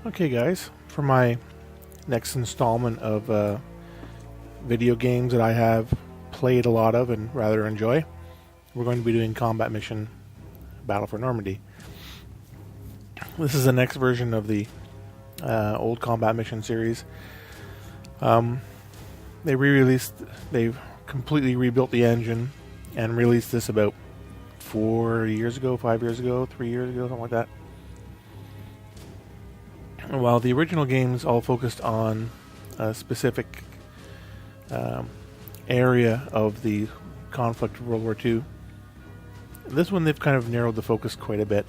Okay guys, for my next installment of video games that I have played a lot of and rather enjoy, we're going to be doing Combat Mission Battle for Normandy. This is the next version of the old Combat Mission series. They've completely rebuilt the engine and released this about 4 years ago, 5 years ago, 3 years ago, something like that. While the original games all focused on a specific area of the conflict of World War II, this one they've kind of narrowed the focus quite a bit.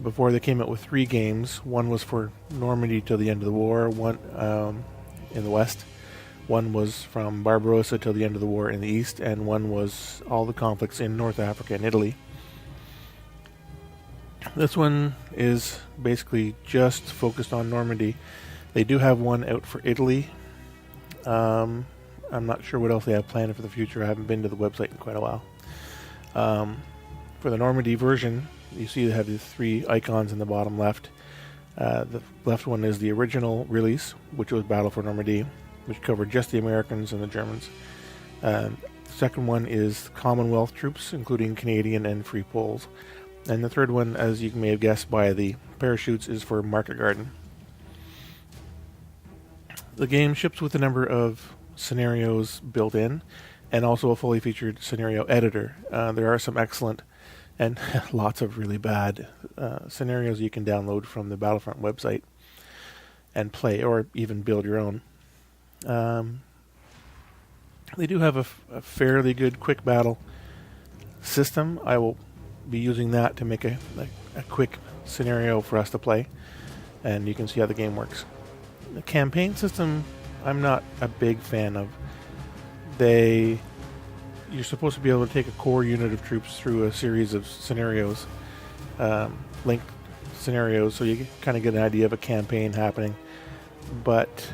Before they came out with 3 games. One was for Normandy till the end of the war, one in the west, one was from Barbarossa till the end of the war in the east, and one was all the conflicts in North Africa and Italy. This one is basically just focused on Normandy. They do have one out for Italy. I'm not sure what else they have planned for the future. I haven't been to the website in quite a while. For the Normandy version, you see they have the 3 icons in the bottom left. The left one is the original release, which was Battle for Normandy, which covered just the Americans and the Germans. The second one is Commonwealth troops, including Canadian and Free Poles. And the third one, as you may have guessed by the parachutes, is for Market Garden. The game ships with a number of scenarios built in, and also a fully featured scenario editor. There are some excellent and lots of really bad scenarios you can download from the Battlefront website and play, or even build your own. They do have a fairly good quick battle system. I will be using that to make a quick scenario for us to play, and you can see how the game works. The campaign system I'm not a big fan of. You're supposed to be able to take a core unit of troops through a series of scenarios, linked scenarios, so you kind of get an idea of a campaign happening, but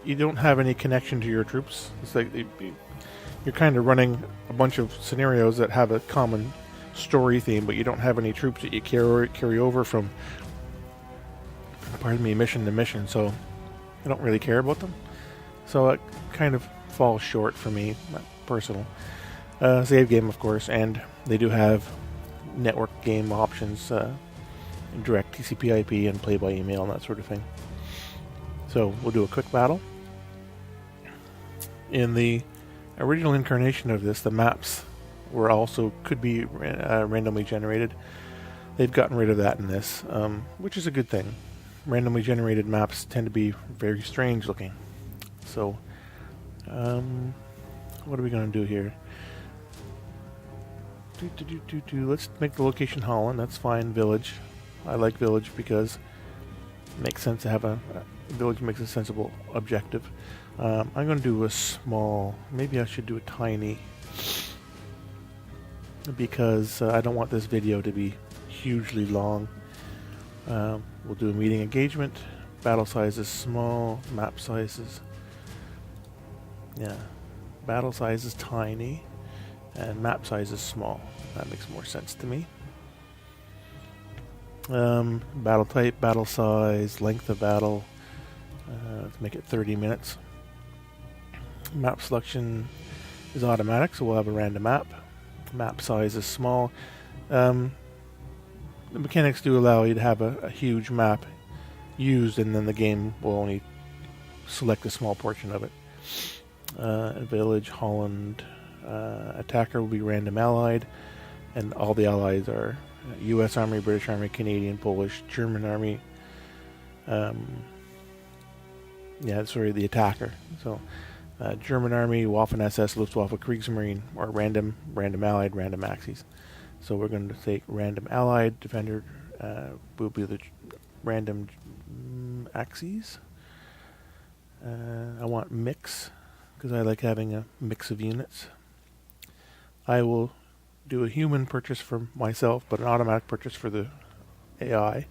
you don't have any connection to your troops. It's like you're kind of running a bunch of scenarios that have a common story theme, but you don't have any troops that you carry over from, mission to mission, so I don't really care about them. So it kind of falls short for me, not personal. Save game, of course, and they do have network game options, direct TCP/IP and play by email and that sort of thing. So we'll do a quick battle. In the original incarnation of this, the maps could be randomly generated. They've gotten rid of that in this, which is a good thing. Randomly generated maps tend to be very strange looking. So, what are we going to do here? Let's make the location Holland. That's fine. Village. I like village because it makes sense to have a village. Makes a sensible objective. I'm going to do a small. Maybe I should do a tiny, because I don't want this video to be hugely long. We'll do a meeting engagement. Battle size is small. Map sizes. Yeah, battle size is tiny, and map size is small. That makes more sense to me. Battle type, battle size, length of battle. Let's make it 30 minutes. Map selection is automatic, so we'll have a random map. Map size is small. The mechanics do allow you to have a huge map used, and then the game will only select a small portion of it. Village, Holland, attacker will be random allied, and all the allies are U.S. Army, British Army, Canadian, Polish, German Army. The attacker. So, German Army, Waffen-SS, Luftwaffe, Kriegsmarine, or random allied, random axes. So we're going to take random allied, defender will be the random axes. I want mix, because I like having a mix of units. I will do a human purchase for myself, but an automatic purchase for the AI,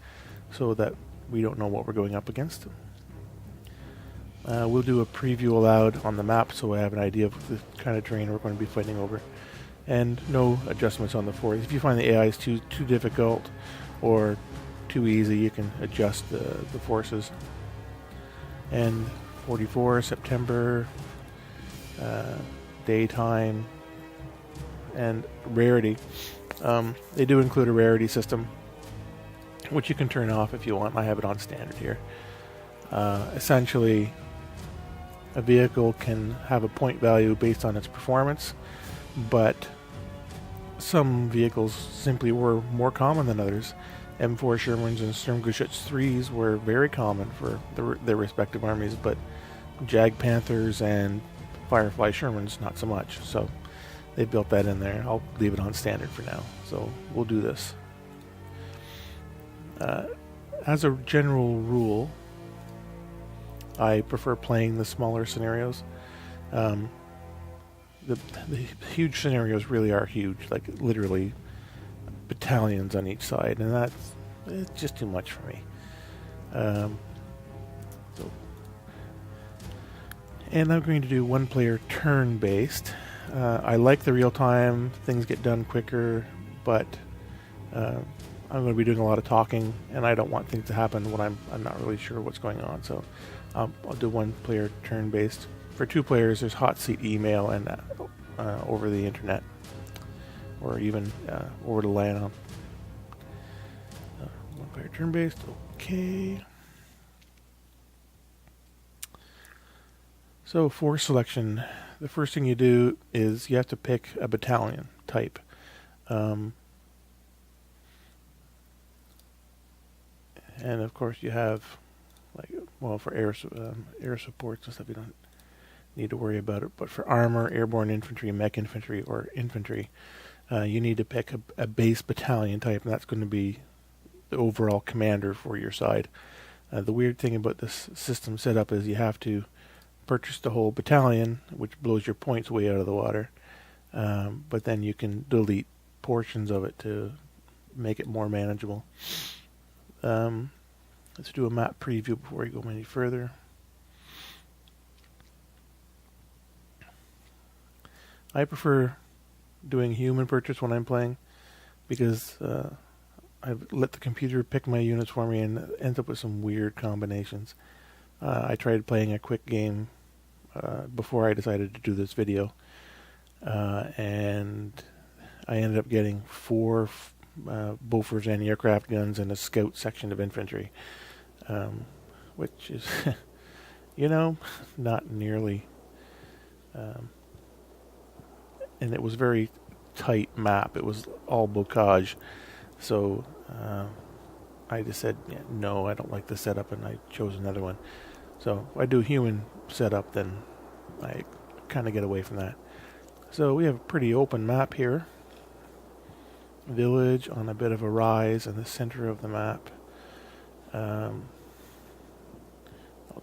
so that we don't know what we're going up against. We'll do a preview allowed on the map, so I have an idea of the kind of terrain we're going to be fighting over. And no adjustments on the force. If you find the AI is too difficult, or too easy, you can adjust the forces. And 44, September, daytime, and rarity. They do include a rarity system, which you can turn off if you want. I have it on standard here. Essentially, a vehicle can have a point value based on its performance, but some vehicles simply were more common than others. M4 Shermans and Sturmgeschütz 3s were very common for their respective armies, but Jag Panthers and Firefly Shermans not so much. So they built that in there. I'll leave it on standard for now. So we'll do this. As a general rule, I prefer playing the smaller scenarios. The huge scenarios really are huge, like literally battalions on each side, and it's just too much for me. And I'm going to do one player turn-based. I like the real-time, things get done quicker, but I'm going to be doing a lot of talking, and I don't want things to happen when I'm not really sure what's going on. So I'll do one player turn-based. For 2 players, there's hot seat email and over the internet, or even over the LAN. One player turn-based. Okay. So for selection, the first thing you do is you have to pick a battalion type. And of course you have, for air supports and stuff, you don't need to worry about it. But for armor, airborne infantry, mech infantry, or infantry, you need to pick a base battalion type, and that's going to be the overall commander for your side. The weird thing about this system setup is you have to purchase the whole battalion, which blows your points way out of the water. But then you can delete portions of it to make it more manageable. Let's do a map preview before we go any further. I prefer doing human purchase when I'm playing, because I've let the computer pick my units for me and ends up with some weird combinations. I tried playing a quick game before I decided to do this video, and I ended up getting 4 Bofors anti-aircraft guns and a scout section of infantry, which is, not nearly. And it was a very tight map. It was all bocage, so I just said, no, I don't like the setup, and I chose another one. So if I do human setup, then I kind of get away from that. So we have a pretty open map here. Village on a bit of a rise in the center of the map. I'll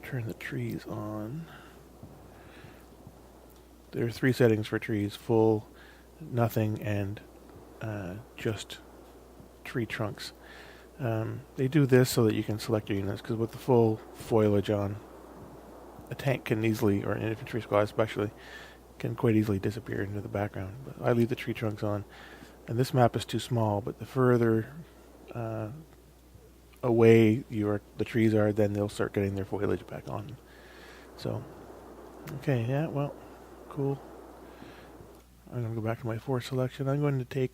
turn the trees on. There are 3 settings for trees: full, nothing, and just tree trunks. They do this so that you can select your units, because with the full foliage on, a tank can easily, or an infantry squad especially, can quite easily disappear into the background. But I leave the tree trunks on. And this map is too small, but the further away the trees are, then they'll start getting their foliage back on. So, okay, cool. I'm going to go back to my force selection. I'm going to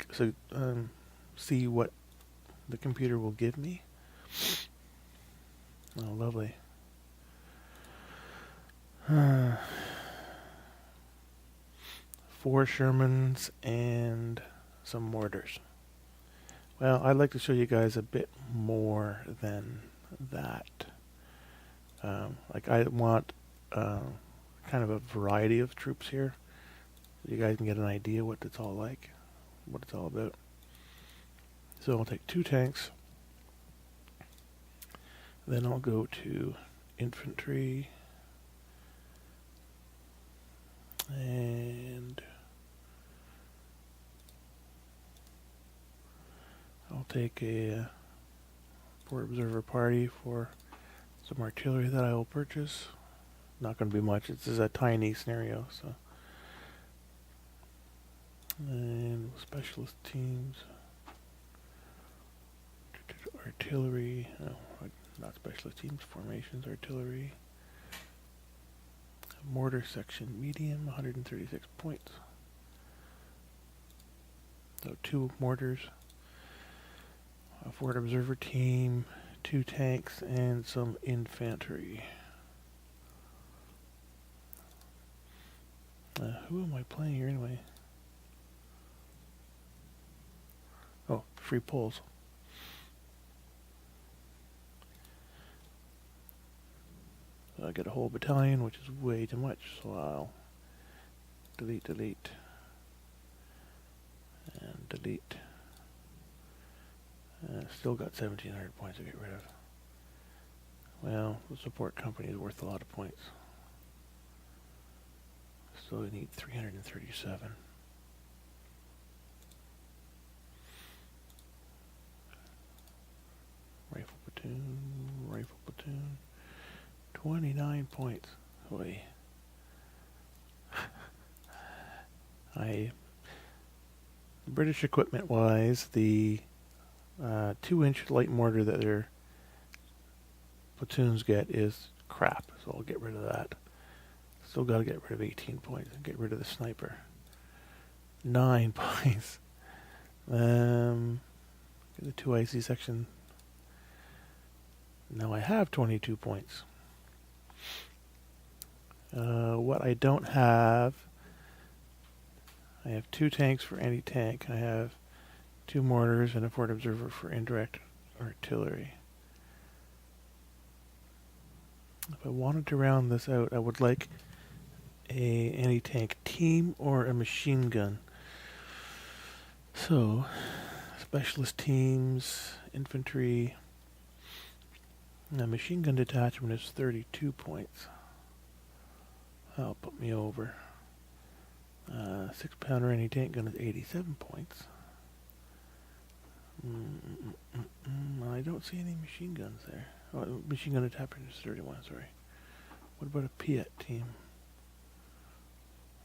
see what the computer will give me. Oh, lovely. 4 Shermans and some mortars. Well, I'd like to show you guys a bit more than that. I want kind of a variety of troops here, so you guys can get an idea what it's all like, what it's all about. So I'll take 2 tanks, then I'll go to infantry, and I'll take a port observer party for some artillery that I will purchase. Not going to be much. This is a tiny scenario, so. And specialist teams. artillery. No, not specialist teams. Formations, artillery. Mortar section, medium, 136 points. So 2 mortars. A forward observer team, 2 tanks, and some infantry. Who am I playing here anyway? Oh, free polls. So I get a whole battalion, which is way too much, so I'll delete, and delete. Still got 1,700 points to get rid of. Well, the support company is worth a lot of points. Still need 337. Rifle platoon. 29 points. Oy. British equipment wise, the 2-inch light mortar that their platoons get is crap, so I'll get rid of that. Still got to get rid of 18 points and get rid of the sniper. 9 points. The 2 IC section. Now I have 22 points. What I don't have, I have 2 tanks for anti-tank. I have 2 mortars and a forward observer for indirect artillery. If I wanted to round this out, I would like a anti-tank team or a machine gun. So, specialist teams, infantry. The machine gun detachment is 32 points. That'll put me over. 6-pounder anti-tank gun is 87 points. I don't see any machine guns there. Oh, machine gun detachment is 31, sorry. What about a Piat team?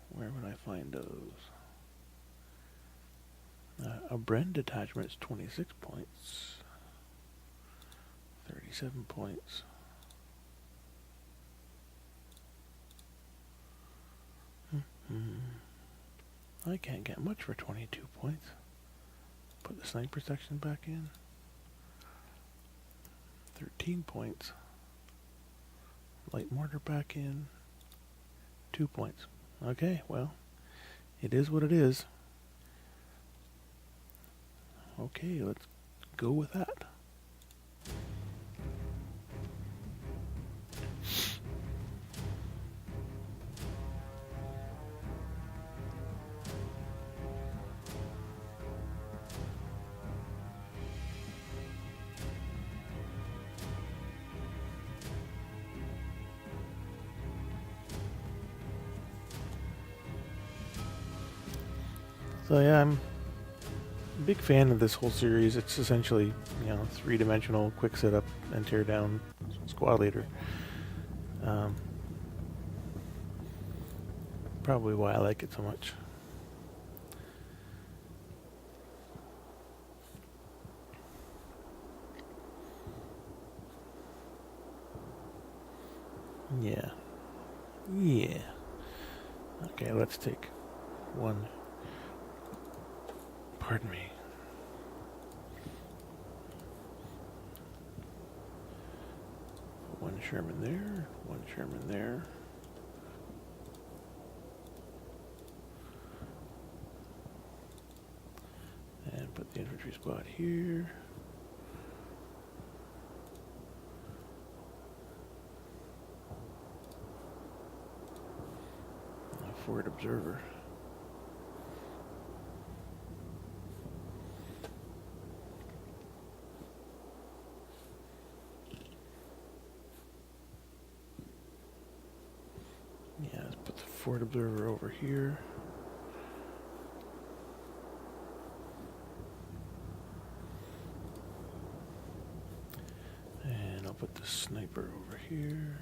Where would I find those? A Bren detachment is 26 points. 37 points. I can't get much for 22 points. Put the sniper section back in. 13 points. Light mortar back in. 2 points. Okay, well, it is what it is. Okay, let's go with that. So yeah, I'm a big fan of this whole series. It's essentially, 3-dimensional, quick setup and tear down squad leader. Probably why I like it so much. Yeah. Okay, let's take one. Pardon me. One Sherman there, one Sherman there. And put the infantry squad here. A forward observer. Yeah, let's put the forward observer over here. And I'll put the sniper over here.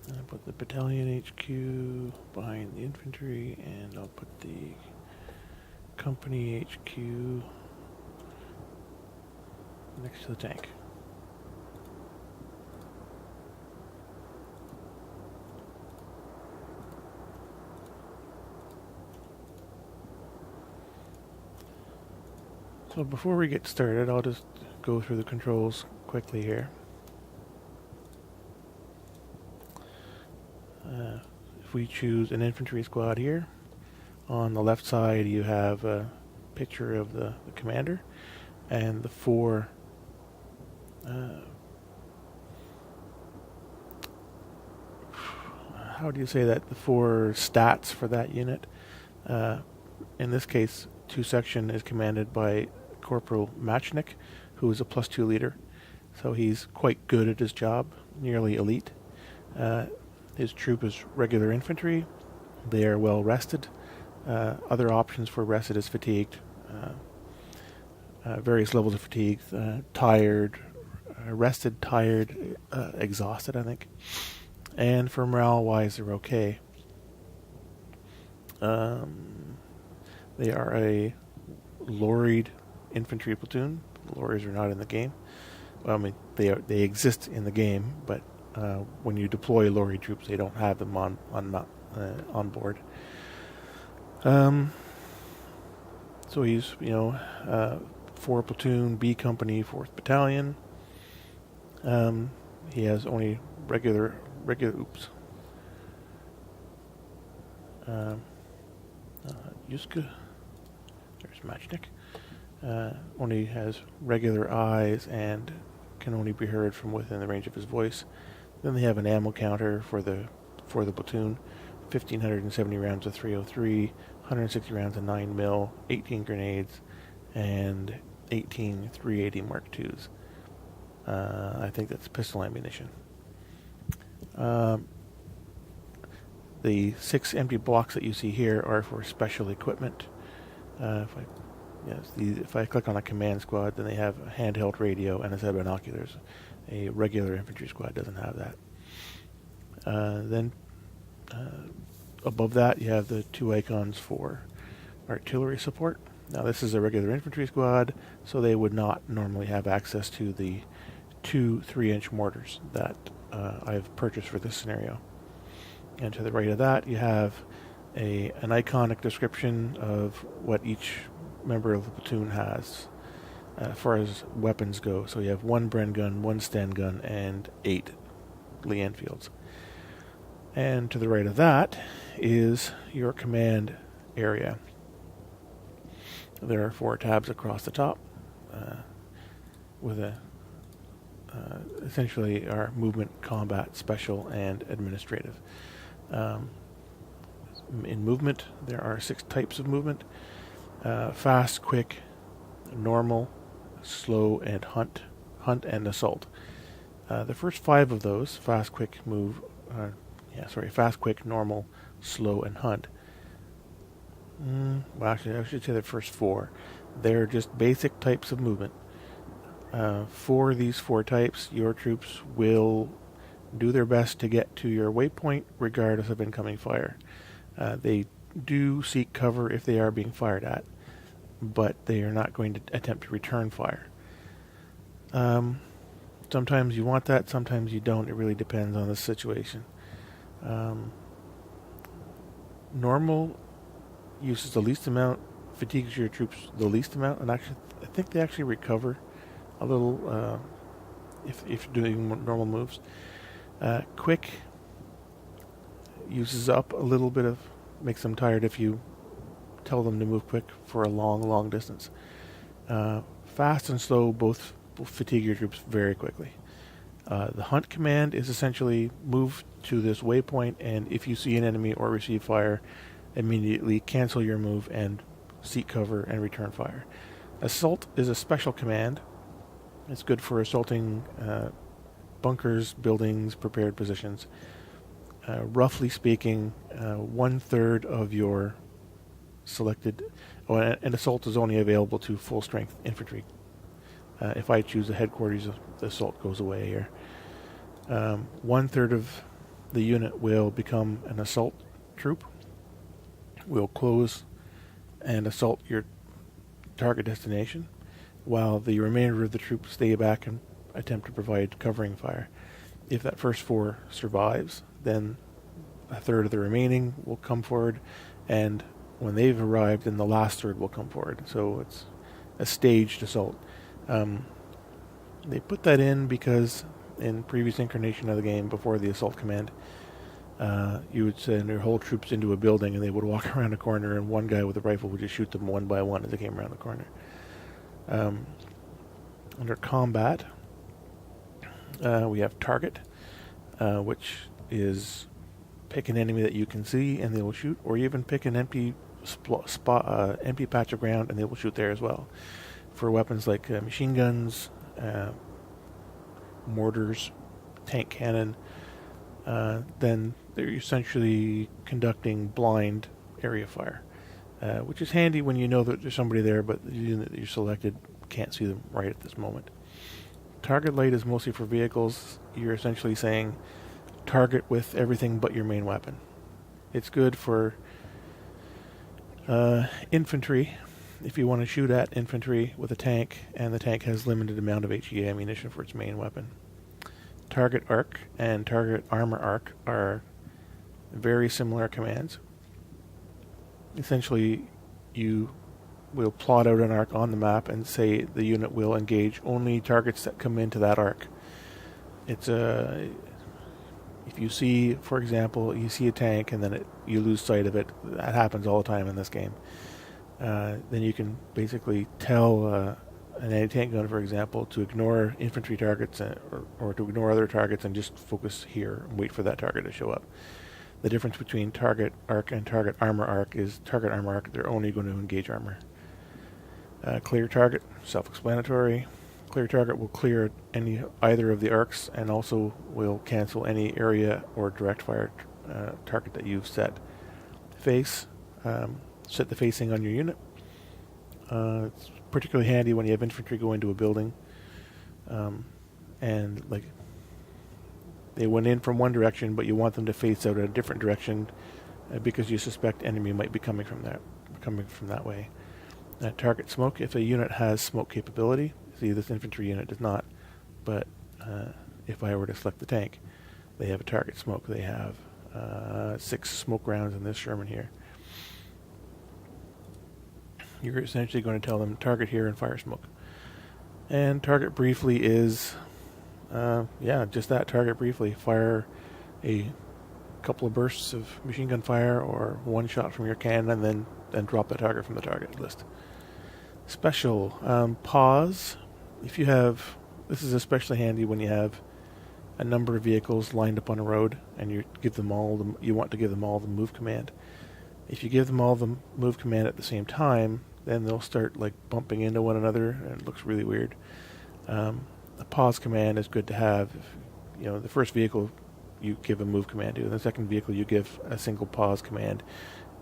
And I'll put the battalion HQ behind the infantry, and I'll put the company HQ next to the tank. So before we get started, I'll just go through the controls quickly here. If we choose an infantry squad here, on the left side you have a picture of the commander and the four how do you say that? The four stats for that unit. In this case, 2 section is commanded by Corporal Machnik, who is a +2 leader. So he's quite good at his job, nearly elite. His troop is regular infantry. They are well rested. Other options for rested is fatigued. Various levels of fatigue. Tired, rested, tired, exhausted, I think. And for morale-wise, they're okay. They are a lorried infantry platoon. Lorries are not in the game. Well, I mean, they exist in the game, but when you deploy lorry troops, they don't have them on board. So he's 4 platoon, B company, 4th battalion. He has only regular. Oops. Yuska. There's Machnik. Only has regular eyes and can only be heard from within the range of his voice. Then they have an ammo counter for the platoon, 1,570 rounds of 303, 160 rounds of 9mm, 18 grenades, and 18 380 Mark IIs. I think that's pistol ammunition. The 6 empty blocks that you see here are for special equipment. If I click on a command squad, then they have a handheld radio and a set of binoculars. A regular infantry squad doesn't have that. Then above that, you have the 2 icons for artillery support. Now this is a regular infantry squad, so they would not normally have access to the 2 3-inch mortars that I've purchased for this scenario. And to the right of that, you have an iconic description of what each member of the platoon has as far as weapons go. So you have 1 Bren gun, 1 Sten gun, and 8 Lee Enfields. And to the right of that is your command area. There are 4 tabs across the top with essentially our movement, combat, special, and administrative. In movement, there are 6 types of movement: fast, quick, normal, slow, and hunt and assault. The first 5 of those, fast, quick, normal, slow, and hunt. Well, actually, I should say the first 4. They're just basic types of movement. For these 4 types, your troops will do their best to get to your waypoint regardless of incoming fire. They do seek cover if they are being fired at, but they are not going to attempt to return fire. Sometimes you want that, sometimes you don't. It really depends on the situation. Normal uses the least amount, fatigues your troops the least amount, and actually, I think they actually recover a little if you're doing normal moves. Quick uses up a little bit makes them tired if you tell them to move quick for a long distance. Fast and slow both fatigue your troops very quickly. The hunt command is essentially move to this waypoint, and if you see an enemy or receive fire, immediately cancel your move and seek cover and return fire. Assault is a special command. It's good for assaulting bunkers, buildings, prepared positions. Roughly speaking, 1/3 of your selected... and assault is only available to full-strength infantry. If I choose the headquarters, the assault goes away here. 1/3 of the unit will become an assault troop. Will close and assault your target destination, while the remainder of the troops stay back and attempt to provide covering fire. If that first 4 survives, then a third of the remaining will come forward, and when they've arrived, then the last third will come forward. So it's a staged assault. They put that in because in previous incarnation of the game, before the assault command, you would send your whole troops into a building and they would walk around a corner, and one guy with a rifle would just shoot them one by one as they came around the corner. Under combat, we have target, which is pick an enemy that you can see and they will shoot, or even pick an empty empty patch of ground and they will shoot there as well. For weapons like machine guns, mortars, tank cannon, then they're essentially conducting blind area fire, which is handy when you know that there's somebody there, but the unit that you selected can't see them right at this moment. Target light is mostly for vehicles. You're essentially saying target with everything but your main weapon. It's good for infantry, if you want to shoot at infantry with a tank and the tank has limited amount of HE ammunition for its main weapon. Target arc and target armor arc are very similar commands. Essentially, you will plot out an arc on the map and say the unit will engage only targets that come into that arc. It's if you see, for example, you see a tank and then you lose sight of it. That happens all the time in this game. Then you can basically tell an anti-tank gun, for example, to ignore infantry targets or to ignore other targets and just focus here and wait for that target to show up. The difference between target arc and target armor arc is target armor arc, they're only going to engage armor. Clear target, self-explanatory. Clear target will clear either of the arcs and also will cancel any area or direct fire target that you've set. Face, set the facing on your unit. It's particularly handy when you have infantry go into a building and like they went in from one direction, but you want them to face out a different direction because you suspect enemy might be coming from that way. Target smoke, if a unit has smoke capability. See, this infantry unit does not, but if I were to select the tank, they have a target smoke. They have 6 smoke rounds in this Sherman here. You're essentially going to tell them target here and fire smoke. And target briefly is, just that, target briefly. Fire a couple of bursts of machine gun fire or one shot from your cannon and then drop the target from the target list. Special, pause. If you have, this is especially handy when you have a number of vehicles lined up on a road and you want to give them all the move command. If you give them all the move command at the same time, then they'll start like bumping into one another and it looks really weird. A pause command is good to have. If, the first vehicle you give a move command to, and the second vehicle you give a single pause command,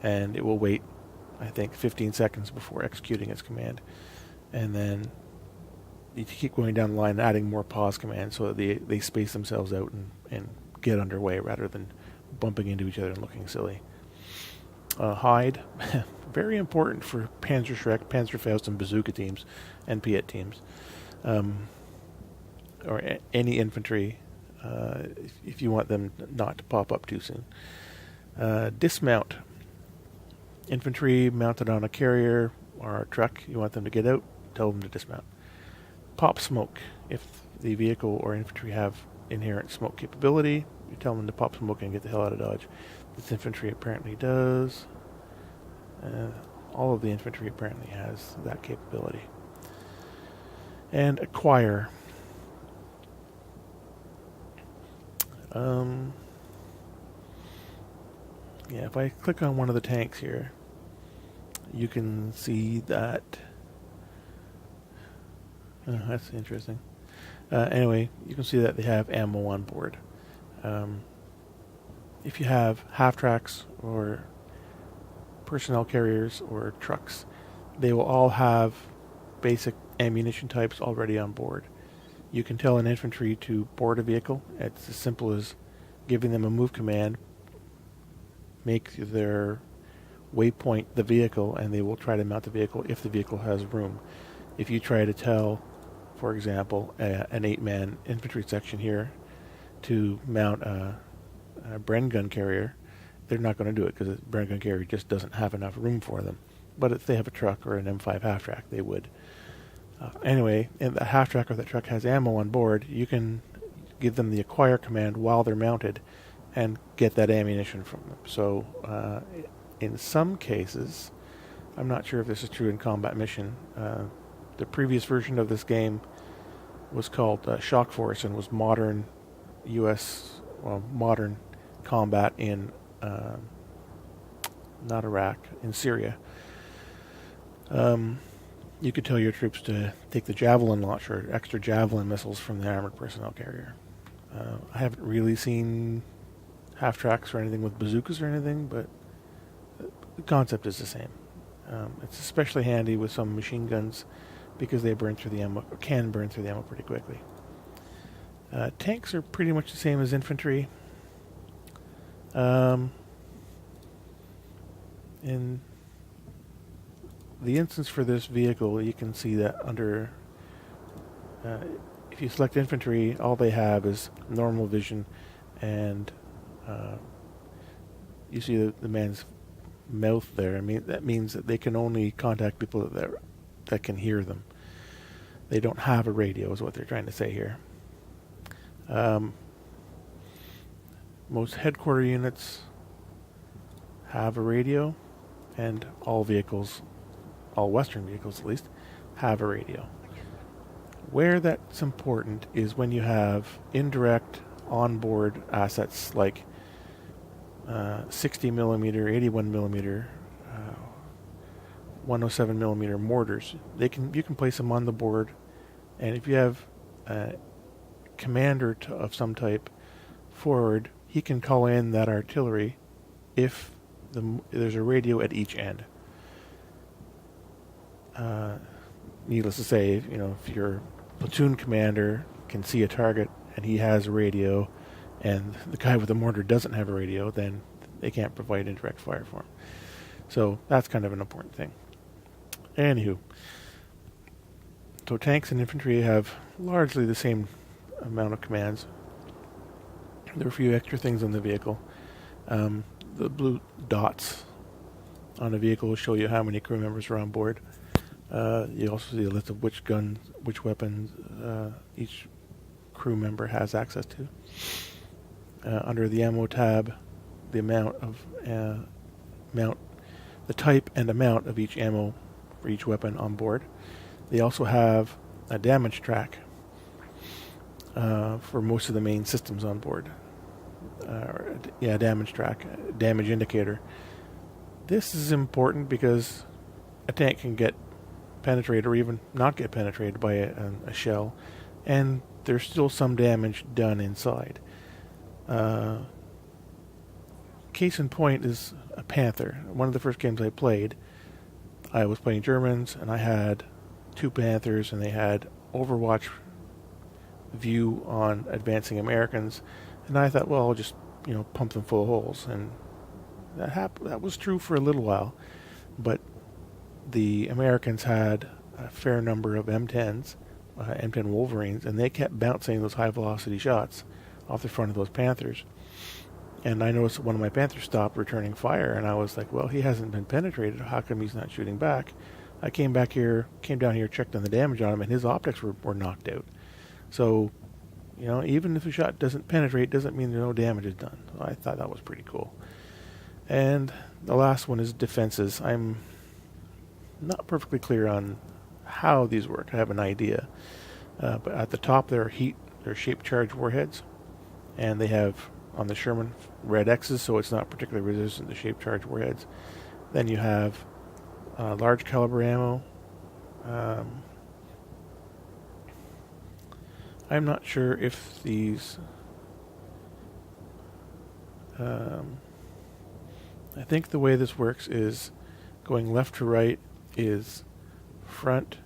and it will wait, I think, 15 seconds before executing its command. And then you keep going down the line, adding more pause commands so that they space themselves out and get underway rather than bumping into each other and looking silly. Hide, very important for Panzerschreck, Panzerfaust, and Bazooka teams, and Piet teams, or any infantry, if you want them not to pop up too soon. Dismount, infantry mounted on a carrier or a truck, you want them to get out, tell them to dismount. Pop smoke, if the vehicle or infantry have inherent smoke capability, you tell them to pop smoke and get the hell out of Dodge. This infantry apparently does. All of the infantry apparently has that capability. And acquire. If I click on one of the tanks here, you can see that. That's interesting. Anyway, you can see that they have ammo on board. If you have half-tracks or personnel carriers or trucks, they will all have basic ammunition types already on board. You can tell an infantry to board a vehicle. It's as simple as giving them a move command, make their waypoint the vehicle, and they will try to mount the vehicle if the vehicle has room. If you try to tell, for example, an 8-man infantry section here to mount a Bren gun carrier, they're not going to do it because the Bren gun carrier just doesn't have enough room for them. But if they have a truck or an M5 half-track, they would. Anyway, and the half-track or that truck has ammo on board, you can give them the acquire command while they're mounted and get that ammunition from them. So in some cases, I'm not sure if this is true in Combat Mission, the previous version of this game was called Shock Force and was modern modern combat in not Iraq, in Syria. You could tell your troops to take the Javelin launcher, extra Javelin missiles from the armored personnel carrier. I haven't really seen half-tracks or anything with bazookas or anything, but the concept is the same. It's especially handy with some machine guns because they burn through the ammo, or can burn through the ammo pretty quickly. Tanks are pretty much the same as infantry. In the instance for this vehicle, you can see that under, if you select infantry, all they have is normal vision, and you see the man's mouth there. I mean, that means that they can only contact people that can hear them. They don't have a radio, is what they're trying to say here. Most headquarter units have a radio, and all vehicles, all Western vehicles at least, have a radio. Where that's important is when you have indirect onboard assets like 60 millimeter, 81 millimeter, 107 millimeter mortars. You can place them on the board, and if you have a commander of some type forward, he can call in that artillery if there's a radio at each end. Needless to say, if your platoon commander can see a target and he has a radio, and the guy with the mortar doesn't have a radio, then they can't provide indirect fire for him. So that's kind of an important thing. Anywho, so tanks and infantry have largely the same amount of commands. There are a few extra things on the vehicle. The blue dots on a vehicle will show you how many crew members are on board. You also see a list of which guns, which weapons each crew member has access to. Under the ammo tab, the the type and amount of each ammo for each weapon on board. They also have a damage track for most of the main systems on board. Damage track, damage indicator. This is important because a tank can get penetrated or even not get penetrated by a shell, and there's still some damage done inside. Case in point is a Panther. One of the first games I played, I was playing Germans, and I had 2 Panthers, and they had Overwatch view on advancing Americans, and I thought, well, I'll just pump them full of holes, and that was true for a little while, but the Americans had a fair number of M10s, M10 Wolverines, and they kept bouncing those high velocity shots off the front of those Panthers. And I noticed one of my Panthers stopped returning fire, and I was like, well, he hasn't been penetrated. How come he's not shooting back? I came down here, checked on the damage on him, and his optics were knocked out. So, even if a shot doesn't penetrate, doesn't mean no damage is done. So I thought that was pretty cool. And the last one is defenses. I'm not perfectly clear on how these work. I have an idea. But at the top there are shape charge warheads, and they have on the Sherman red X's, so it's not particularly resistant to shape charge warheads. Then you have large caliber ammo. I'm not sure if these... I think the way this works is going left to right is front,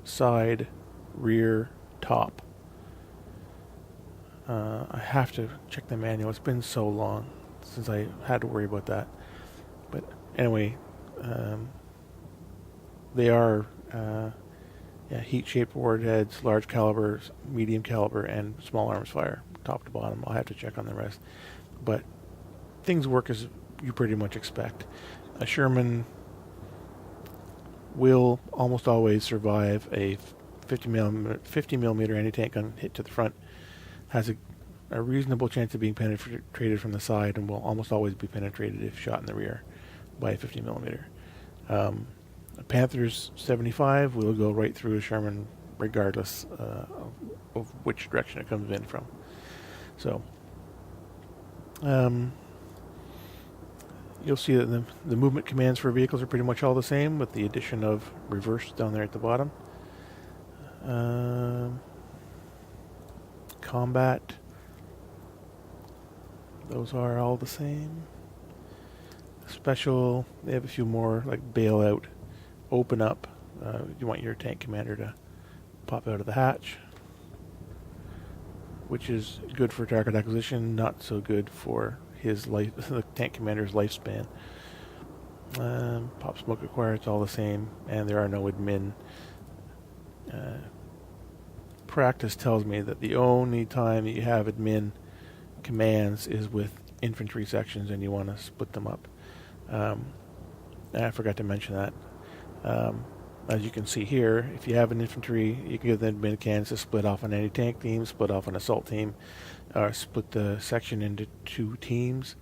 side, rear, top. I have to check the manual. It's been so long since I had to worry about that. But anyway, they are heat-shaped warheads, large caliber, medium caliber, and small arms fire, top to bottom. I'll have to check on the rest. But things work as you pretty much expect. A Sherman will almost always survive a 50 millimeter anti-tank gun hit to the front. Has a reasonable chance of being penetrated from the side, and will almost always be penetrated if shot in the rear by a 50 millimeter. A Panther's 75 will go right through a Sherman regardless of which direction it comes in from. So you'll see that the movement commands for vehicles are pretty much all the same, with the addition of reverse down there at the bottom. Combat, those are all the same. Special, they have a few more, like bail out, open up. You want your tank commander to pop out of the hatch, which is good for target acquisition, not so good for his life, the tank commander's lifespan. Pop smoke acquired, it's all the same, and there are no admin. Practice tells me that the only time that you have admin commands is with infantry sections, and you want to split them up. I forgot to mention that. As you can see here, if you have an infantry, you can give them admin commands to split off an anti-tank team, split off an assault team, or split the section into 2 teams,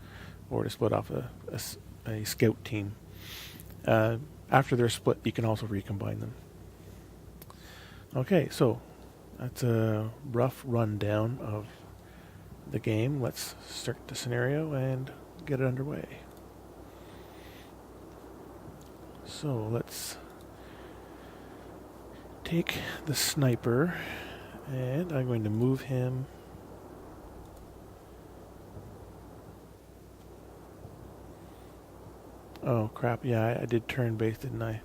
or to split off a scout team. After they're split, you can also recombine them. Okay, so that's a rough rundown of the game. Let's start the scenario and get it underway. So let's take the sniper, and I'm going to move him oh crap, yeah, I did turn-based, didn't I?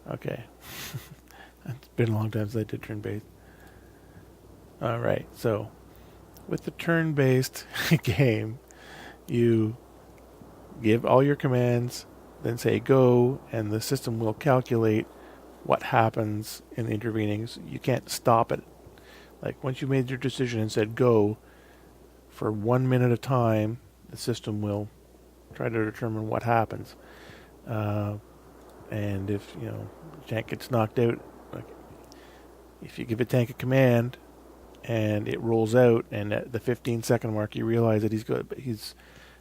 Okay. It's been a long time since I did turn-based. Alright, so with the turn-based game, you give all your commands, then say go, and the system will calculate what happens in the intervening. You can't stop it. Like, once you made your decision and said go, for 1 minute of time, the system will try to determine what happens. And if, the tank gets knocked out, like, if you give a tank a command and it rolls out, and at the 15-second mark you realize that he's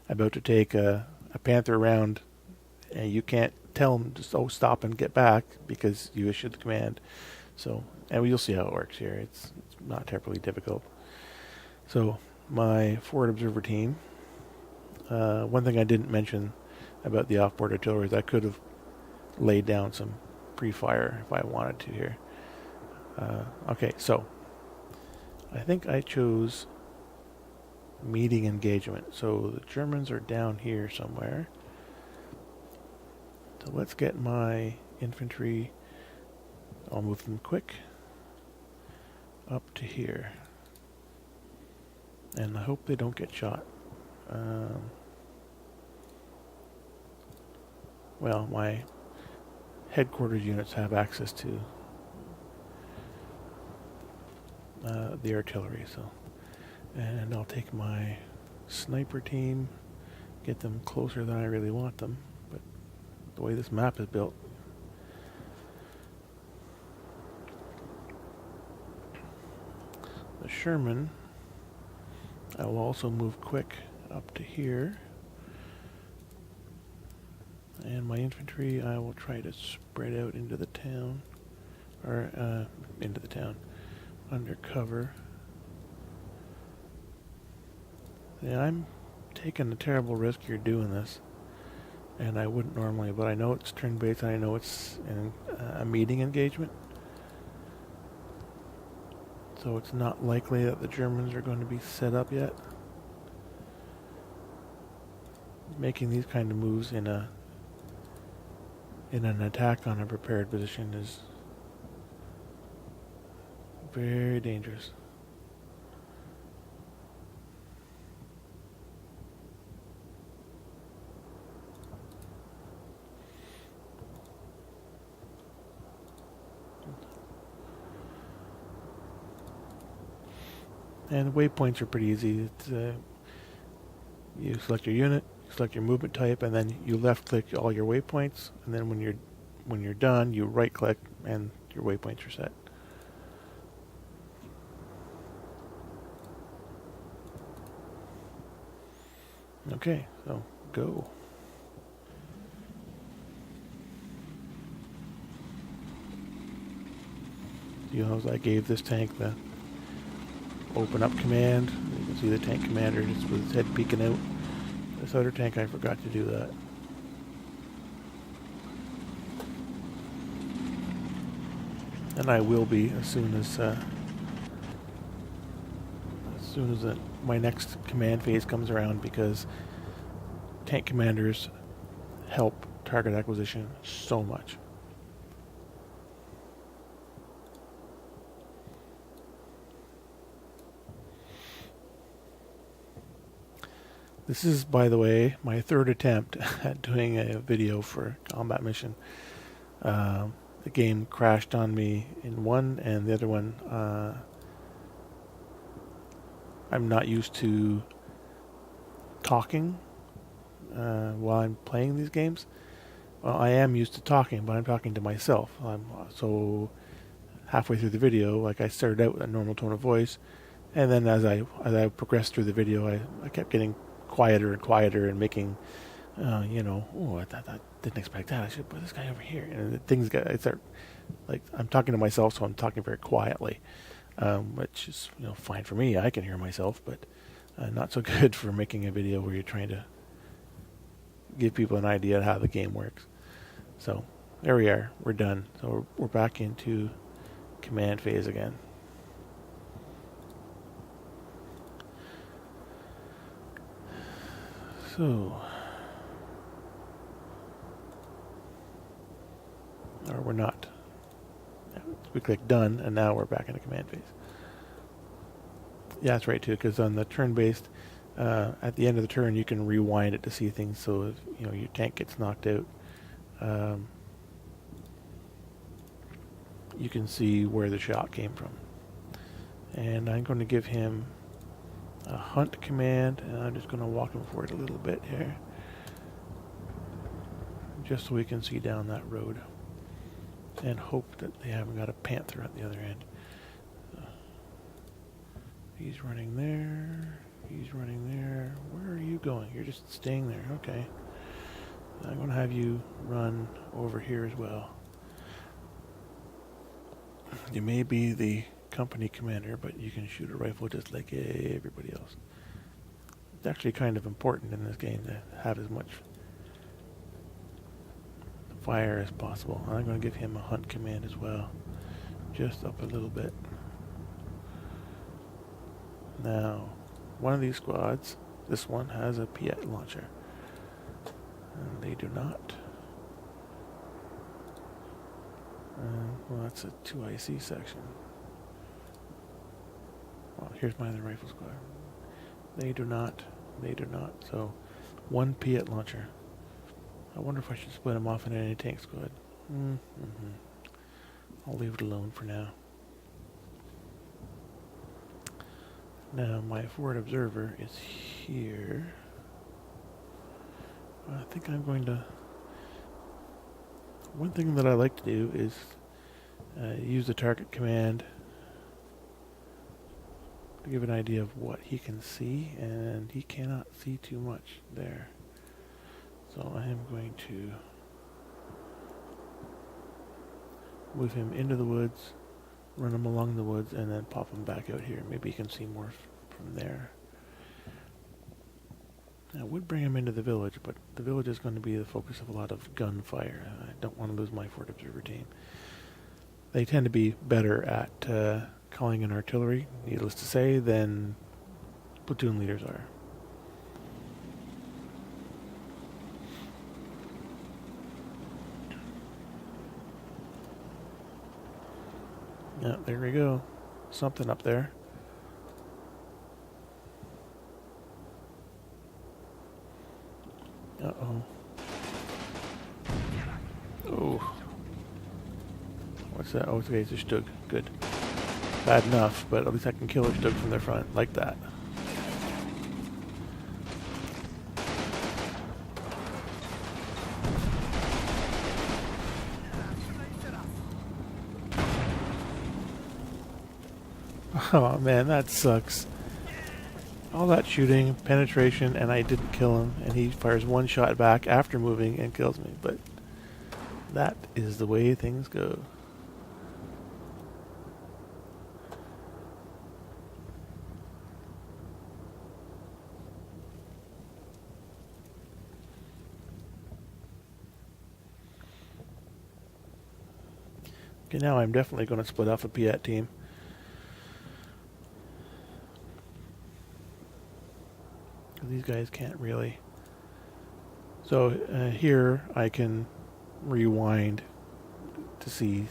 about to take a Panther around, and you can't tell him to stop and get back because you issued the command. So, and you'll see how it works here. It's not terribly difficult. So, my forward observer team. One thing I didn't mention about the off-board artillery is I could have laid down some pre-fire if I wanted to here. Okay, so I think I chose meeting engagement. So the Germans are down here somewhere. So let's get my infantry. I'll move them quick up to here. And I hope they don't get shot. Well, my headquarters units have access to the artillery, so. And I'll take my sniper team, get them closer than I really want them, but the way this map is built. The Sherman, I will also move quick up to here. And my infantry, I will try to spread out into the town, or into the town, under cover. Yeah, I'm taking a terrible risk here doing this, and I wouldn't normally, but I know it's turn-based, and I know it's a meeting engagement. So it's not likely that the Germans are going to be set up yet. Making these kind of moves in an attack on a prepared position is very dangerous. And waypoints are pretty easy. It's, you select your unit, you select your movement type, and then you left click all your waypoints, and then when you're done, you right click and your waypoints are set. Okay, so go. You know, I gave this tank the open up command. You can see the tank commander just with his head peeking out. This other tank, I forgot to do that. And I will be as soon as my next command phase comes around, because tank commanders help target acquisition so much. This is, by the way, my third attempt at doing a video for a combat mission. The game crashed on me in one, and the other one, I'm not used to talking while I'm playing these games. Well, I am used to talking, but I'm talking to myself. So halfway through the video, like I started out with a normal tone of voice, and then as I progressed through the video, I kept getting quieter and quieter and making, I didn't expect that. I should put this guy over here. And I start, like, I'm talking to myself, so I'm talking very quietly, which is, fine for me. I can hear myself, but not so good for making a video where you're trying to give people an idea of how the game works. So there we are. We're done. So we're back into command phase again. So, or we're not. We click done, and now we're back in the command phase. Yeah, that's right too, because on the turn-based, at the end of the turn, you can rewind it to see things. So if your tank gets knocked out, you can see where the shot came from. And I'm going to give him a hunt command, and I'm just going to walk him forward a little bit here, just so we can see down that road, and hope that they haven't got a panther at the other end. He's running there. He's running there. Where are you going? You're just staying there. Okay. I'm going to have you run over here as well. You may be the company commander, but you can shoot a rifle just like everybody else. It's actually kind of important in this game to have as much fire as possible. I'm going to give him a hunt command as well, just up a little bit. Now, one of these squads, this one, has a Piet launcher, and they do not. Well, that's a 2IC section. Well, here's my other rifle squad. They do not. They do not. So, one Piet launcher. I wonder if I should split them off in any tank squad. I'll leave it alone for now. Now, my forward observer is here. I think I'm going to... One thing that I like to do is use the target command to give an idea of what he can see, and he cannot see too much there. So I am going to move him into the woods, run him along the woods, and then pop him back out here. Maybe he can see more from there. I would bring him into the village, but the village is going to be the focus of a lot of gunfire. I don't want to lose my forward observer team. They tend to be better at calling in artillery, needless to say, than platoon leaders are. Yeah, there we go. Something up there. Uh-oh. Oh. What's that? Oh, okay, it's a Stug. Good. bad enough, but at least I can kill a Stug from their front, like that. Oh man, that sucks. All that shooting, penetration, and I didn't kill him, and he fires one shot back after moving and kills me, but that is the way things go. Okay, now I'm definitely going to split off a Piat team. These guys can't really. So here I can rewind to see.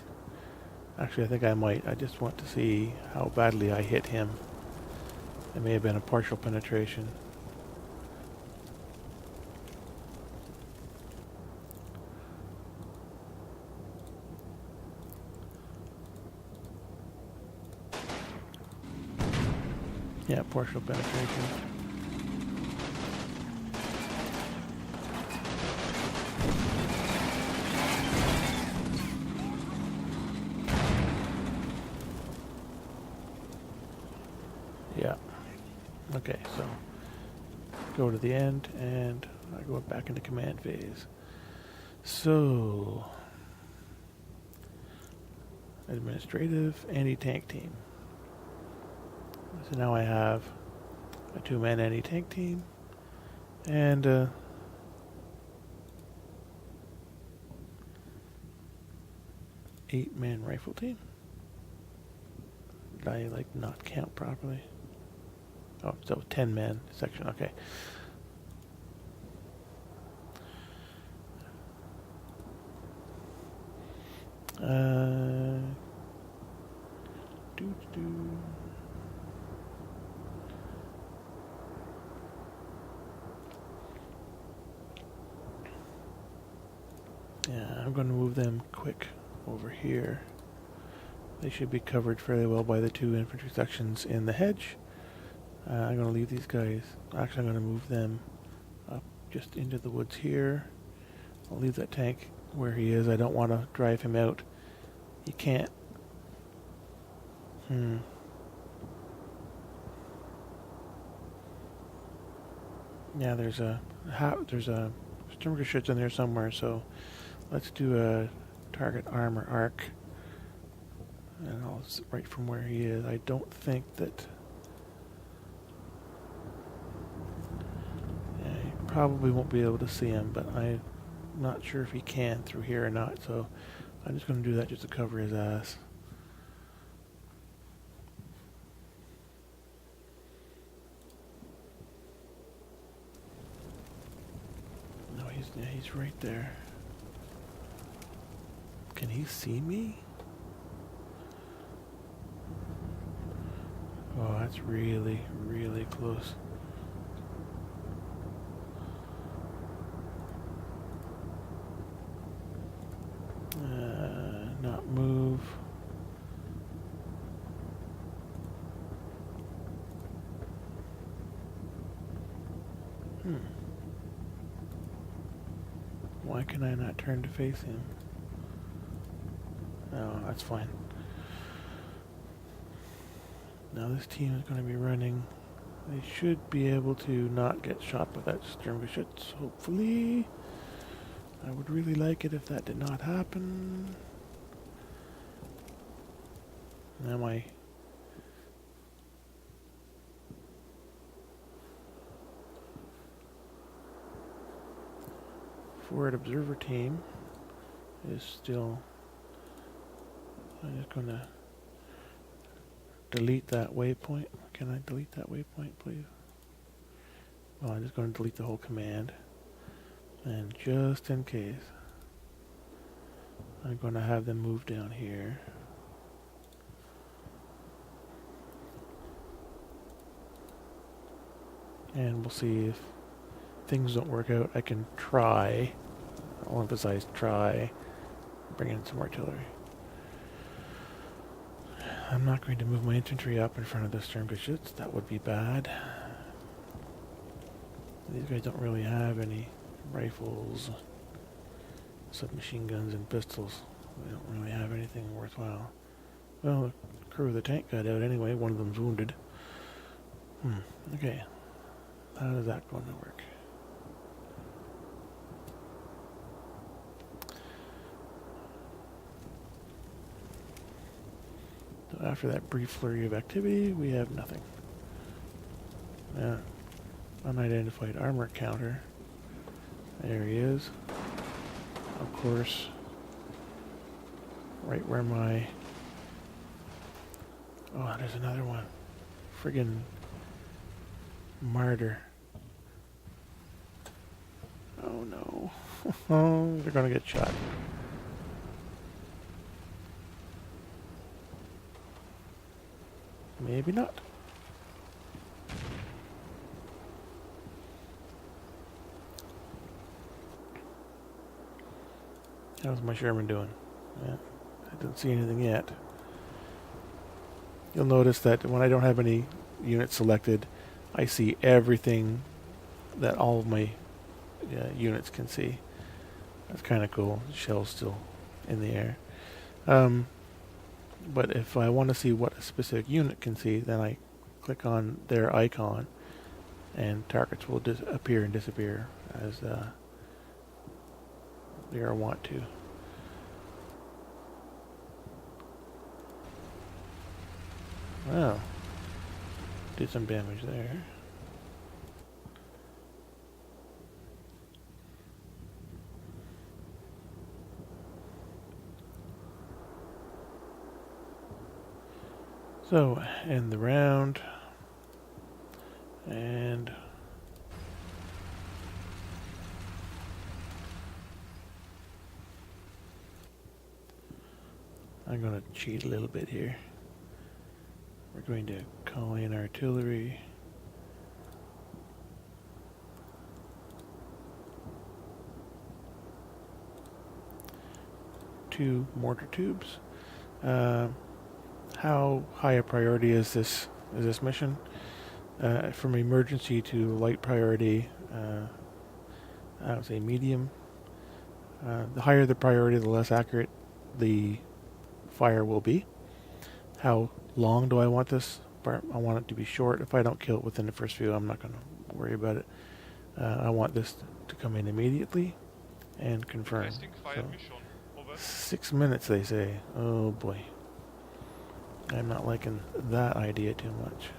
Actually, I think I might. I just want to see how badly I hit him. It may have been a partial penetration. Yeah, partial penetration. Yeah. Okay, so go to the end and I go back into command phase. So administrative anti-tank team. So now I have a 2-man anti-tank team and 8-man rifle team. Did I not count properly? Oh, so 10-man section, okay. Yeah, I'm going to move them quick over here. They should be covered fairly well by the 2 infantry sections in the hedge. I'm going to leave these guys. Actually, I'm going to move them up just into the woods here. I'll leave that tank where he is. I don't want to drive him out. He can't. Yeah, there's a Sturmgeschütz in there somewhere, so let's do a target armor arc. And I'll right from where he is. I don't think that. Yeah, he probably won't be able to see him, but I'm not sure if he can through here or not, so I'm just going to do that just to cover his ass. No, he's right there. Can he see me? Oh, that's really, really close. Not move. Why can I not turn to face him? No, that's fine. Now this team is going to be running. They should be able to not get shot by that Sturmgeschütz, hopefully. I would really like it if that did not happen. Now my forward observer team is still. I'm just going to delete that waypoint. Can I delete that waypoint, please? Well, I'm just going to delete the whole command. And just in case, I'm going to have them move down here. And we'll see if things don't work out. I can try, I'll emphasize try, bring in some artillery. I'm not going to move my infantry up in front of the Sturmgeschütz. That would be bad. These guys don't really have any rifles, submachine guns, and pistols. They don't really have anything worthwhile. Well, the crew of the tank got out anyway. One of them's wounded. Okay. How is that going to work? So after that brief flurry of activity, we have nothing. Unidentified armor counter. There he is. Of course, right where my... Oh, there's another one. Friggin' martyr. Oh no. Oh, they're gonna get shot. Maybe not. How's my Sherman doing? Yeah, I didn't see anything yet. You'll notice that when I don't have any units selected, I see everything that all of my units can see. That's kind of cool. The shell's still in the air. But if I want to see what a specific unit can see, then I click on their icon, and targets will appear and disappear as they are wont to. Wow. Did some damage there. So, end the round. And I'm going to cheat a little bit here. We're going to call in artillery. Two mortar tubes. How high a priority is this mission? From emergency to light priority, I would say medium. The higher the priority, the less accurate the fire will be. How long do I want this? I want it to be short. If I don't kill it within the first few, I'm not going to worry about it. I want this to come in immediately and confirm. So, 6 minutes, they say. Oh boy. I'm not liking that idea too much.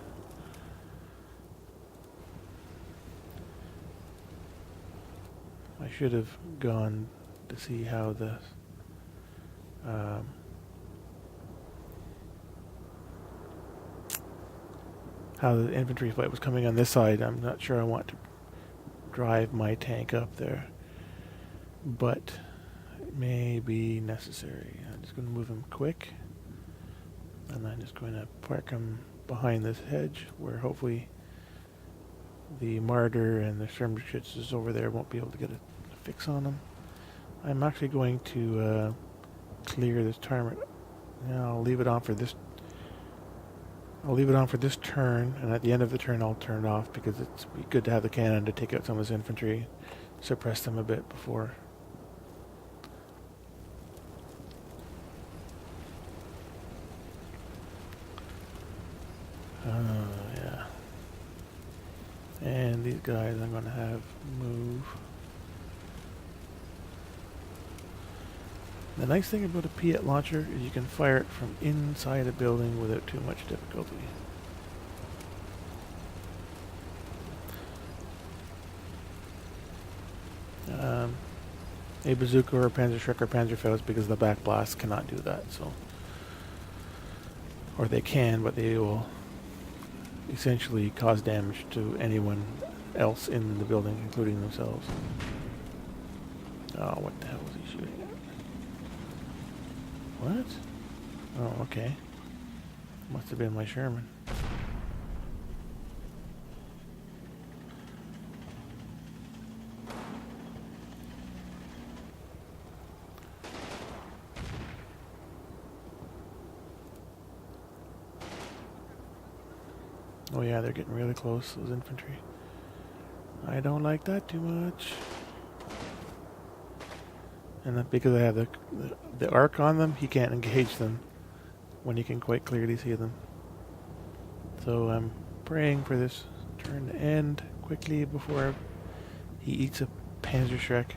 I should have gone to see how the infantry fight was coming on this side. I'm not sure I want to drive my tank up there, but it may be necessary. I'm just going to move him quick, and I'm just going to park him behind this hedge where hopefully the Martyr and the Sturmgeschütz over there won't be able to get a fix on them. I'm actually going to clear this turret. I'll leave it on for this. I'll leave it on for this turn, and at the end of the turn I'll turn it off because it's good to have the cannon to take out some of his infantry, suppress them a bit before. Yeah. And these guys I'm going to have move. The nice thing about a Piat launcher is you can fire it from inside a building without too much difficulty. A bazooka or a Panzerschreck or Panzerfaust, because the back blast cannot do that. So, or they can, but they will essentially cause damage to anyone else in the building, including themselves. Oh, what the hell was he shooting at? What? Oh, okay. Must have been my Sherman. Oh yeah, they're getting really close, those infantry. I don't like that too much. And then because I have the arc on them, he can't engage them when he can quite clearly see them. So I'm praying for this turn to end quickly before he eats a Panzerschreck.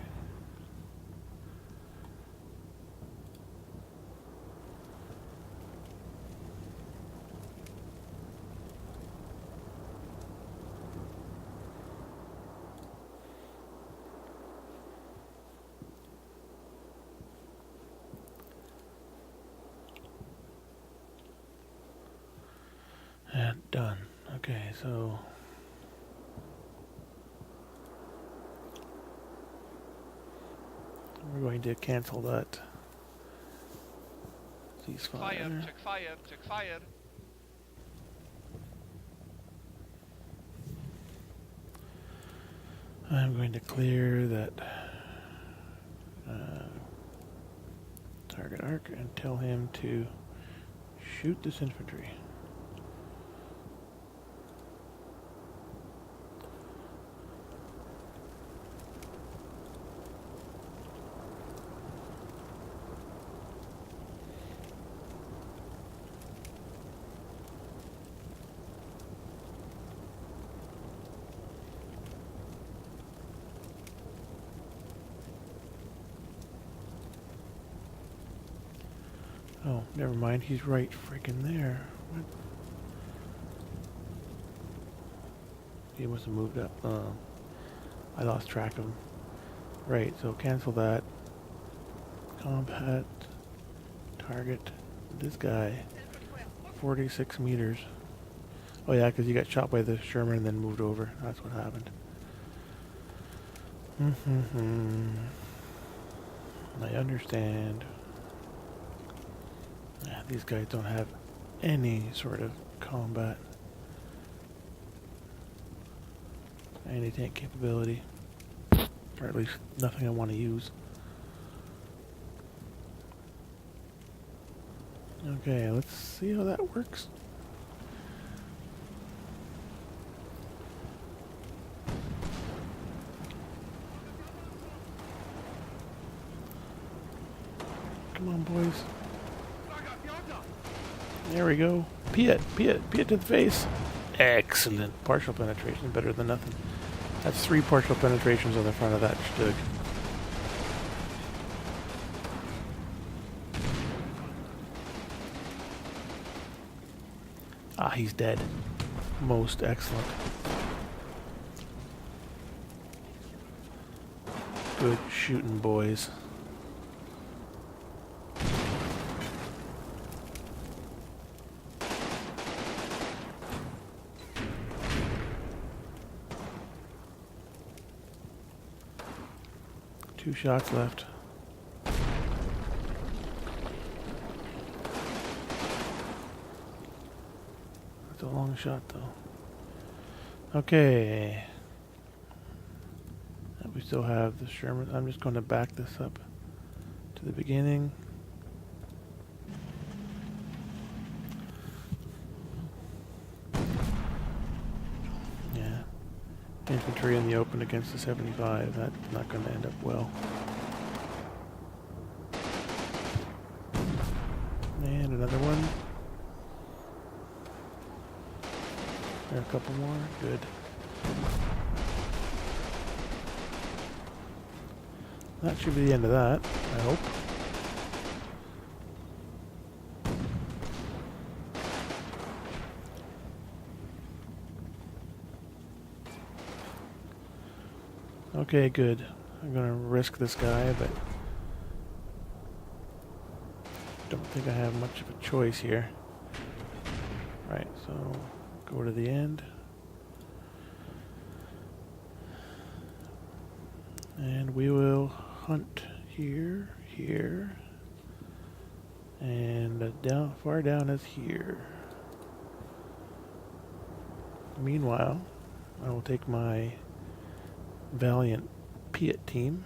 And done. Okay, so we're going to cancel that ceasefire. Check fire, check fire. I'm going to clear that target arc and tell him to shoot this infantry. Oh, never mind. He's right freaking there. What? He must have moved up. I lost track of him. Right, so cancel that. Combat. Target. This guy. 46 meters. Oh yeah, because you got shot by the Sherman and then moved over. That's what happened. I understand. Yeah, these guys don't have any sort of combat. Any tank capability. Or at least nothing I want to use. Okay, let's see how that works. Come on, boys. There we go. Pee it to the face. Excellent. Partial penetration, better than nothing. That's 3 partial penetrations on the front of that stug. Ah, he's dead. Most excellent. Good shooting, boys. Two shots left. That's a long shot, though. Okay. We still have the Sherman. I'm just going to back this up to the beginning. Yeah. Infantry in the open against the 75. That's not going to end up well. And another one. There are a couple more. Good. That should be the end of that, I hope. Okay, good. I'm gonna risk this guy, but don't think I have much of a choice here. Right, so go to the end. And we will hunt here, and down, far down as here. Meanwhile, I will take my valiant Piat team.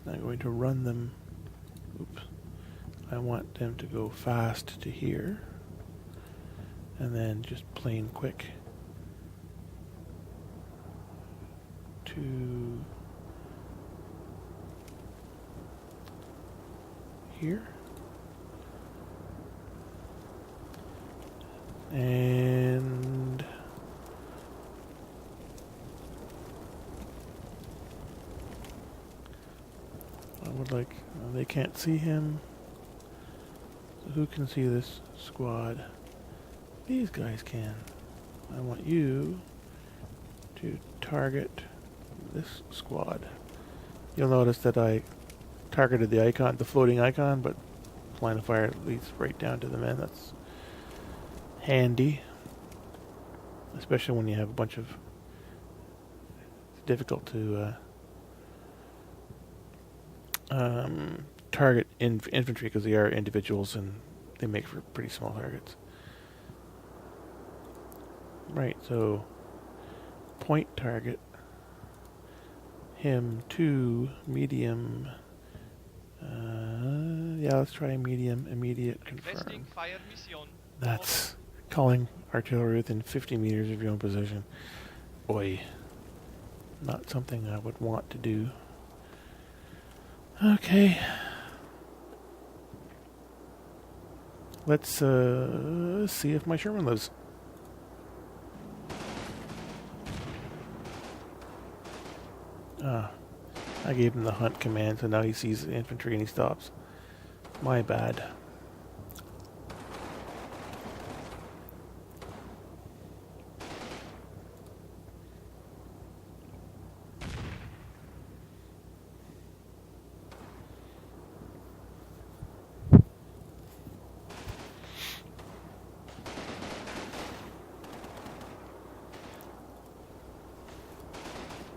I'm going to run them. Oops. I want them to go fast to here. and then just plain quick to here. And I would like, they can't see him. So who can see this squad? These guys can. I want you to target this squad. You'll notice that I targeted the icon, the floating icon, but line of fire leads right down to the men. That's handy, especially when you have a bunch of. It's difficult to target infantry because they are individuals and they make for pretty small targets. Right, so point target him to medium. Yeah, let's try medium, immediate, confirm. That's calling artillery within 50 meters of your own position. Oi. Not something I would want to do. Okay. Let's see if my Sherman lives. I gave him the hunt command, so now he sees the infantry and he stops. My bad.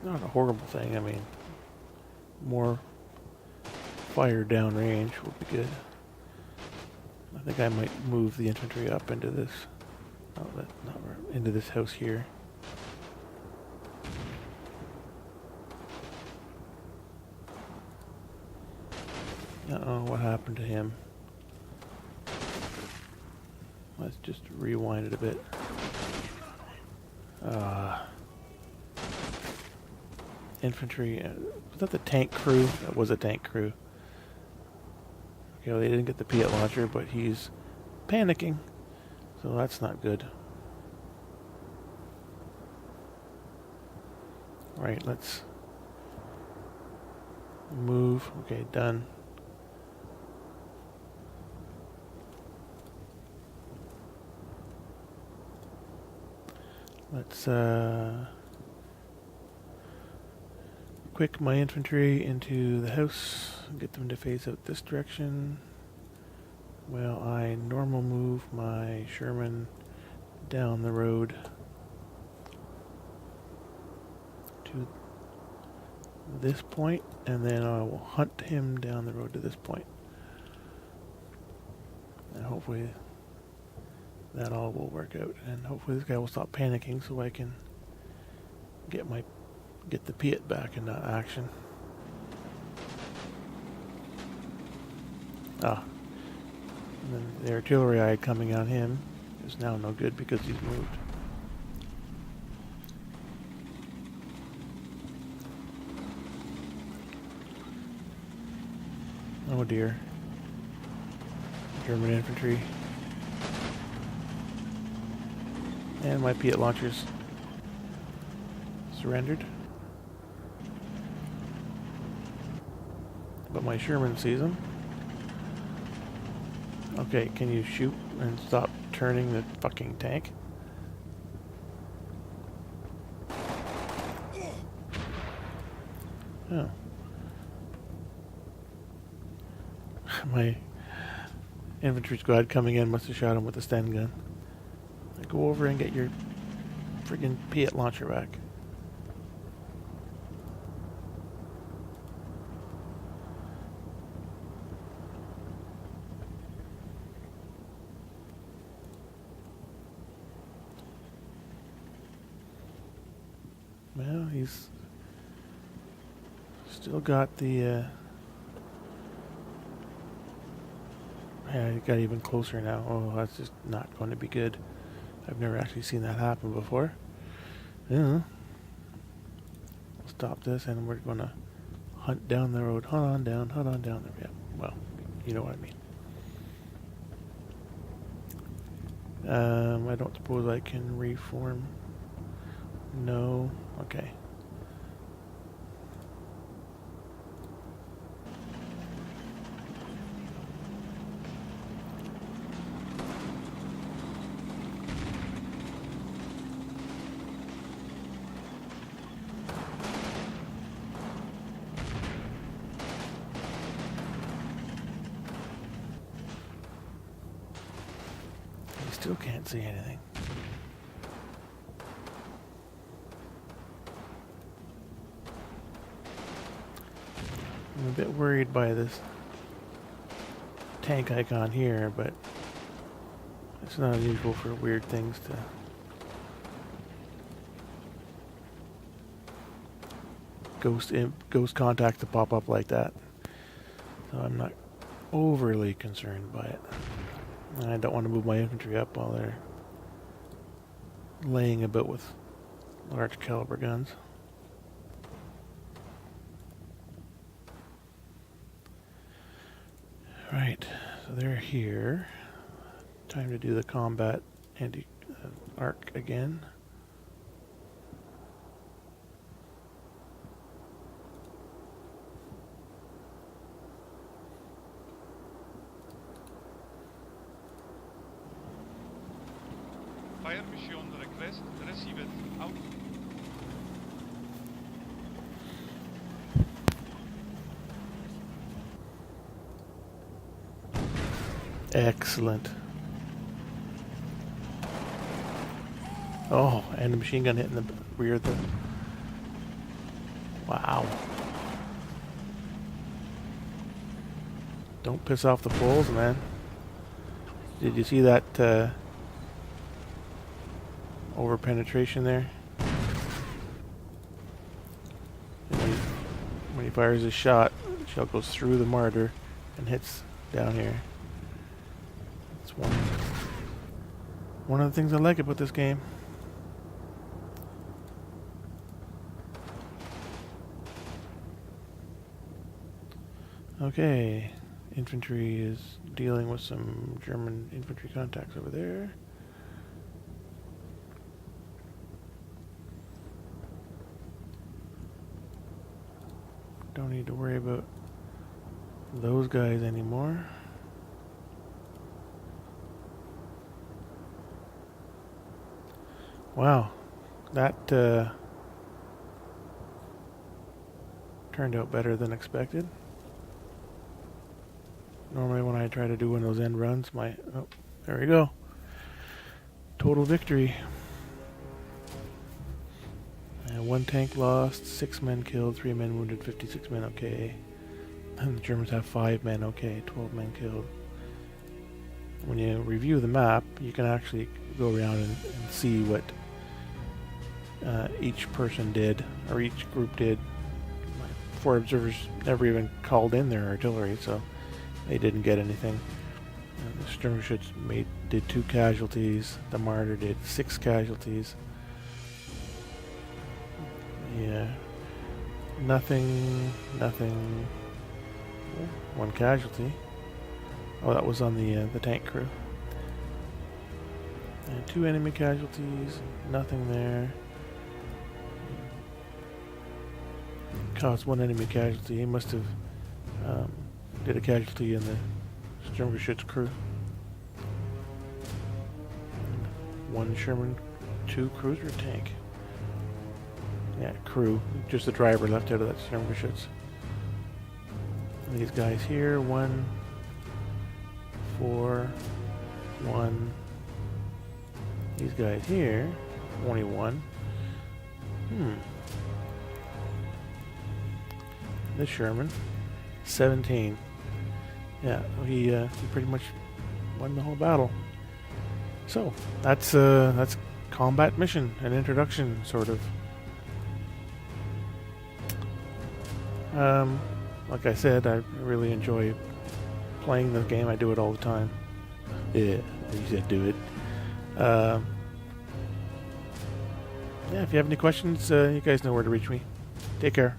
Not a horrible thing, I mean, more fire downrange would be good. I think I might move the infantry up into this, into this house here. I don't know what happened to him. Let's just rewind it a bit. Infantry, was that the tank crew? That was a tank crew. Okay, well, they didn't get the Piat launcher, but he's panicking, so that's not good. Right, let's move. Okay, done. Let's quick my infantry into the house, get them to face out this direction. Well, I normal move my Sherman down the road to this point, and then I will hunt him down the road to this point. And hopefully that all will work out, and hopefully this guy will stop panicking so I can get the Piat back into action. And then the artillery I had coming on him is now no good because he's moved. Oh dear. German infantry. And my Piat launchers surrendered. But my Sherman sees them. Okay, can you shoot and stop turning the fucking tank? Oh. My infantry squad coming in must have shot him with a Sten gun. Go over and get your friggin' Piat launcher back. Well, he's still got the yeah, he got even closer now. Oh, that's just not going to be good. I've never actually seen that happen before. Yeah. Stop this, and we're gonna hunt down the road. Hunt on down. Hunt on down. Yeah. Well, you know what I mean. I don't suppose I can reform. No. Okay. Still can't see anything. I'm a bit worried by this tank icon here, but it's not unusual for weird things to ghost contacts to pop up like that. So I'm not overly concerned by it. I don't want to move my infantry up while they're laying about with large caliber guns. Right, so they're here. Time to do the combat arc again. Fire mission request received. Out. Excellent. Oh, and the machine gun hitting the rear of the... Wow. Don't piss off the Poles, man. Did you see that over penetration there? And when he fires his shot, the shell goes through the martyr and hits down here. That's one of the things I like about this game. Okay, infantry is dealing with some German infantry contacts over there. Don't need to worry about those guys anymore. Wow, that turned out better than expected. Normally when I try to do one of those end runs, oh, there we go. Total victory. And 1 tank lost, 6 men killed, 3 men wounded, 56 men okay. And the Germans have 5 men okay, 12 men killed. When you review the map, you can actually go around and see what each person did, or each group did. My 4 observers never even called in their artillery, so they didn't get anything. The Sturmgeschütz did 2 casualties. The Martyr did 6 casualties. Yeah, nothing. 1 casualty. Oh, that was on the tank crew. And 2 enemy casualties. Nothing there. Caused 1 enemy casualty. He must have did a casualty in the Sturmgeschütz crew. 1 Sherman, 2 cruiser tank. Yeah, crew. Just the driver left out of that Sturmgeschütz. These guys here, 1, 4, 1. These guys here, only 1. This Sherman, 17. Yeah, he pretty much won the whole battle. So that's combat mission, an introduction sort of. Like I said, I really enjoy playing this game. I do it all the time. Yeah, you said do it. yeah, if you have any questions, you guys know where to reach me. Take care.